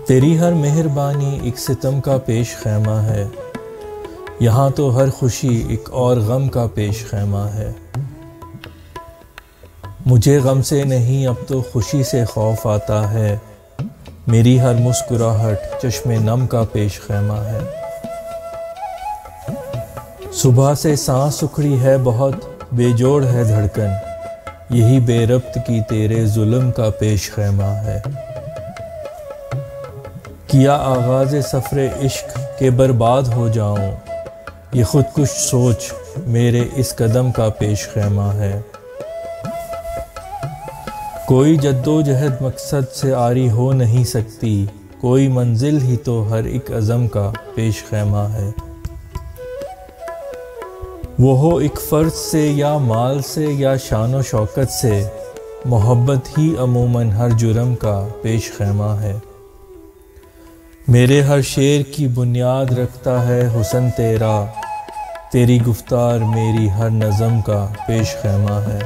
तेरी हर मेहरबानी एक सितम का पेश खैमा है। यहाँ तो हर खुशी एक और गम का पेश खैमा है। मुझे गम से नहीं अब तो खुशी से खौफ आता है। मेरी हर मुस्कुराहट चश्मे नम का पेश खैमा है। सुबह से सांस उखड़ी है बहुत बेजोड़ है धड़कन, यही बेरब्त की तेरे जुल्म का पेश खैमा है। किया आगाज़ सफ़रे इश्क के बर्बाद हो जाऊं, ये खुदकुश सोच मेरे इस कदम का पेश खैमा है। कोई जद्दोजहद मकसद से आरी हो नहीं सकती, कोई मंजिल ही तो हर एक अज़म का पेश खैमा है। वो हो एक फ़र्ज से या माल से या शानो शौकत से, मोहब्बत ही अमूमन हर जुर्म का पेश खैमा है। मेरे हर शेर की बुनियाद रखता है हुस्न तेरा, तेरी गुफ्तार मेरी हर नज़म का पेश खैमा है।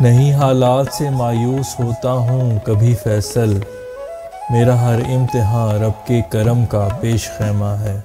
नहीं हालात से मायूस होता हूँ कभी फैसल, मेरा हर इम्तिहान रब के करम का पेश खैमा है।